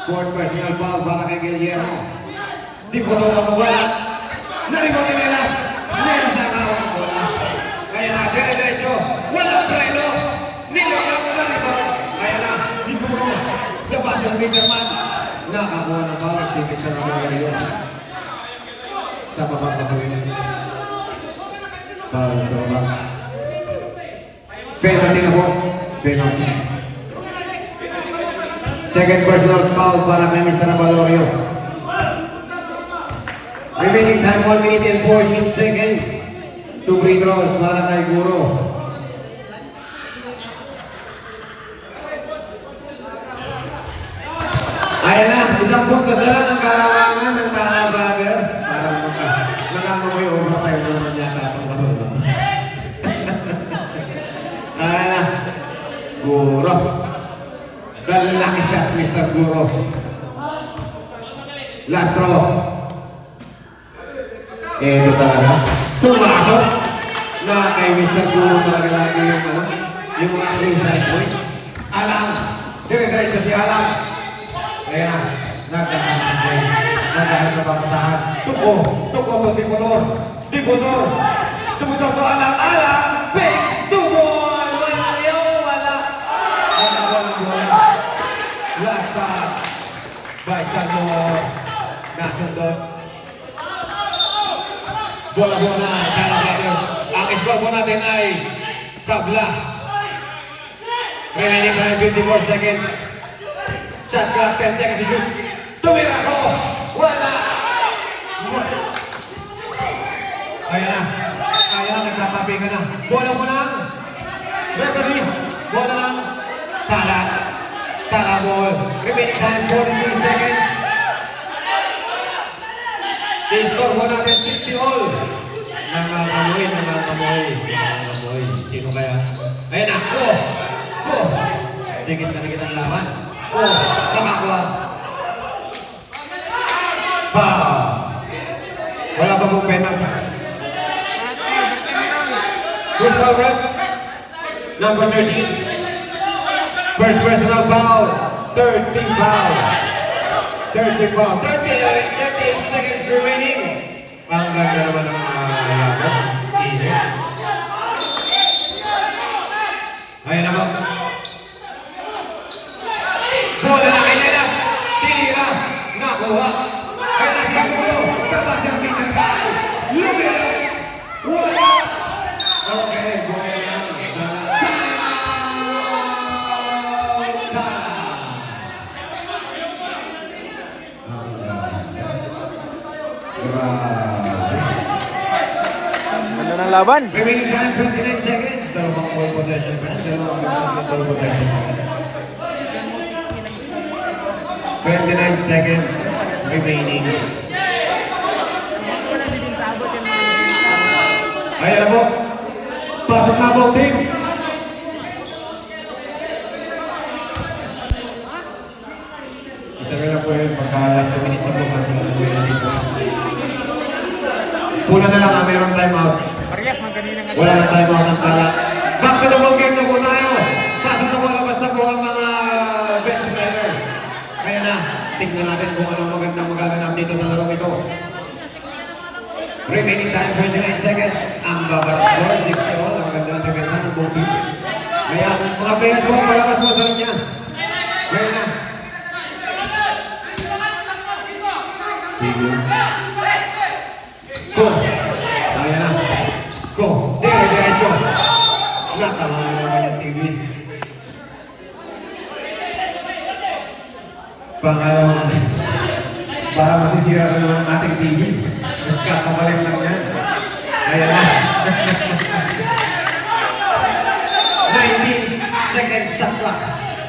Fourth personal foul para kay Guillermo. Di po ito wala. Naribot ni Nelas. Nelas ang hawak ng bola. Kaya na, dire-diretso. Wala treno. Nilagyan ko na ribot. Kaya na, siguro. Labas yung Peterman. Nakakuha ng foul. Sige sa mga yun. Sa babang patuloy. Foul sa babang. Penalty na po. Penalty. Second personal foul para kay Mr. Valorio. Remaining time 1 minute and 14 seconds. 2 free throws para kay Guro. Ayan na, isang puntos na lang ang kalawangan ng Tala Brothers. Parang nakama mo yung overtime naman yata itong kalunod. Ayan na, Guro. Lalaki shot, Mr. Guro. Last throw. Ito talaga. Tumasok na kay Mr. Guro talaga lagi yung mga crucial points. Alang. Dire-diretso si Alang. Ayan na. Nagdahil na bangsahan. Tuko to Diputor to alang-alang. Big Tubol! Wala yun, wala. Wala. Last touch. By Salvador. Nasundot. Bola na, Kala Brothers. Ang score po natin ay tabla. Remaining time 54 seconds. Shot clock 10 seconds to shoot. Tumira ko! Wala! Ayan na, nagkatabi ka na. Bola mo lang. Referee. Bola lang. Tala ball. Remaining time 43 seconds. I-score mo natin 60 all. Nangangamoy. Sino kaya? Ayan na. Ko. Dikit ang laban. Ko. Nakakuha. Wala pa mong penalty. Who's the rep? Number 13. First personal foul. 13 foul. 38 seconds remaining. Ang ganda naman ng laban. Ayan naman. Bola na kay Nelas. Tinira. Nakuha. Ayan na siya pulo. Tapos siyang pinagkay. Lumilip. Wala. Okay, bola na. Ganda ng laban. Remaining time 29 seconds. Dalawang ball possession. Dalawang ball possession. 29 seconds remaining. Ayan na po. Pasok na po, teams. Isa na lang po yun. Pagka last 2 minutes na po kasi dito. Puna na lang, mayroong time out. Parehas, magkanina nga. Wala na time out ng kala. Back to the ball game na po tayo. Pasok na po, labas na po ang mga bench player. Kaya na, tignan natin kung anong magandang magaganap dito sa larong ito. Remaining time 29 seconds. Ang babarang score, 60 all. Ang ganda ng depensa ng both teams. Kaya mga players po, palabas mo sa linya. Kaya na. Sige. Go. Kaya na. Go. Diretso. Natama na naman yung TV. Pangalawang para masisira na naman ang ating TV. Nagkakabalit lang yan. Ayan na. 19 seconds shot clock.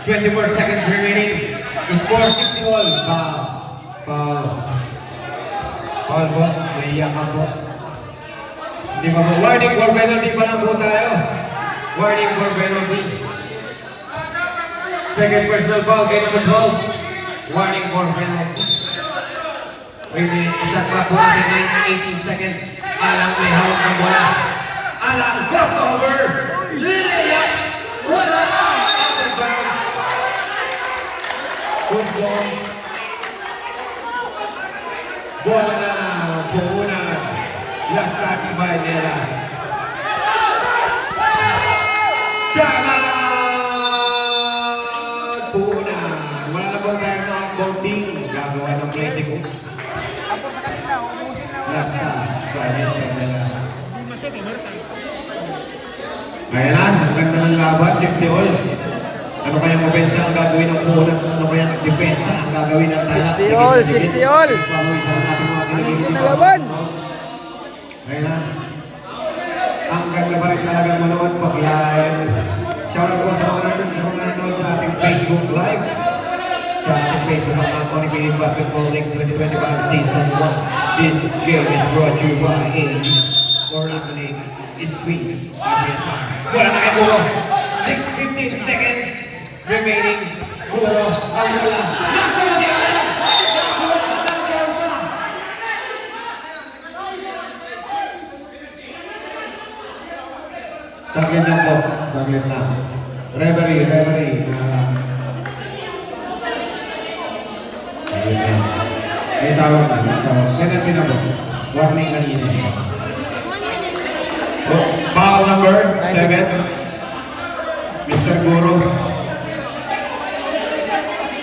24 seconds remaining. Score 60 all. Foul po. Naiyakan po. Hindi pa po. Warning for penalty pa lang po tayo. Warning for penalty. Second personal foul kay number 12. Warning for penalty. Shot clock po natin 18 seconds. Alang may hawak ng bola. Alang crossover. Layup. Wala. Out of bounds. Good ball. Bola na. Puuna. Last touch by Nelas. Puuna. Wala na po tayo ng ball team. Gagawa ng play si Coach. Last touch by Mr. Nelas. Kaya na, ang ganda ng laban, 60 all. Ano kayang opensa ang gagawin ng Puuna? Ano kayang depensa ang gagawin ng Tala? 60 all, 60 all. Ang na laban. Kaya na, ang ganda pa rin talagang manood pag-iyain. Shoutout po sa mga nanonood sa ating Facebook Live. Sa ating Facebook account, Tony Philip Basketball League 2025 Season 1. This game is brought to you by AZ. Or League is Queens. Wala na kayo po. 6:15 seconds remaining. Puro ang wala. Last na natin! Saglit lang po. Saglit lang. Reverie. Ayun na. May tawag na. Ganun pinabot. Warning kanina. 1 minute. Foul number 7. Mr. Guru.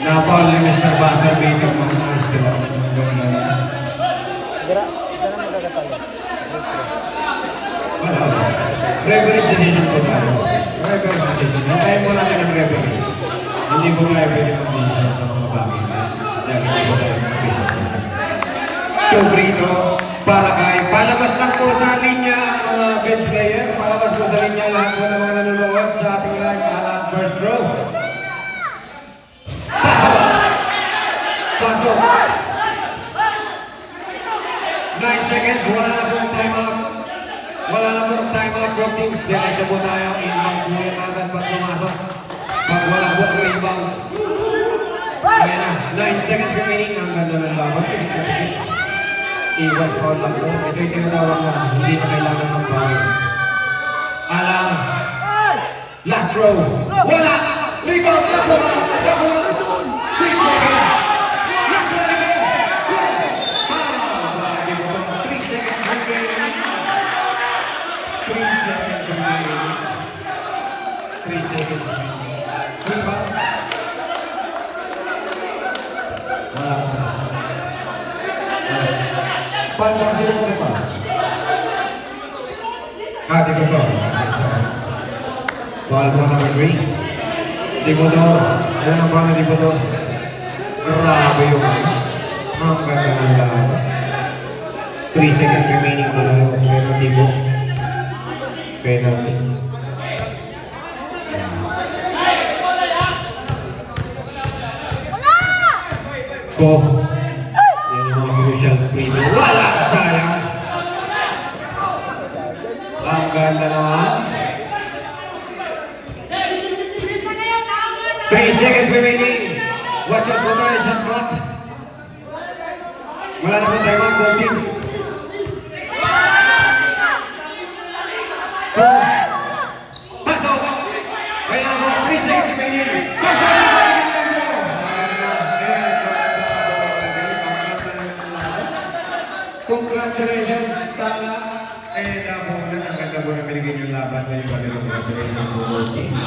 Na-foul ni Mr. Basar dito mga nais Wala. Referee's decision po tayo. Referee's decision. Hintayin mo natin ang referee. Hindi po tayo pwede mag-decision sa mga bagay. Dahil hindi po tayo mag-decision. Two free throw para kay palabas lang po sa linya ang mga bench player. Palabas po sa linya lahat po ng mga nanonood sa ating live first row. Pasok! 9 seconds, wala na pong time out. Wala na pong time out for teams. Diretso po tayo. Inbound po yung agad pag pumasok. Pag wala po ang rebound. Ayan na, 9 seconds remaining. Ang ganda ng laban. Iwas foul lang po. Ito yung tinatawag na hindi na kailangan ng foul. Alam. Last row. Wala! Rebound! Labo! Labo! 3 seconds! Last row! Lagi mo ba? 3 seconds remaining. 3 seconds remaining. 3 seconds remaining. Rebound. Wala. Panjang sila mo ba? Di ko to. Foul po number 3. Di ko to. Ano ang paano di ko to? Grabe yung ang ganda ng lahat. 3 seconds remaining po na yung penalty po. Penalty. Po. Yan yung mga crucial free throw. Wala! Sayang! Ang ganda naman. 3 seconds remaining. Watch out po tayo, shot clock. Wala na po time out, both teams. 4. Pasok! Kaya na po, 3 seconds remaining. Congratulations, Tala. And ang ganda po na binigyan yung laban. Congratulations po, both teams.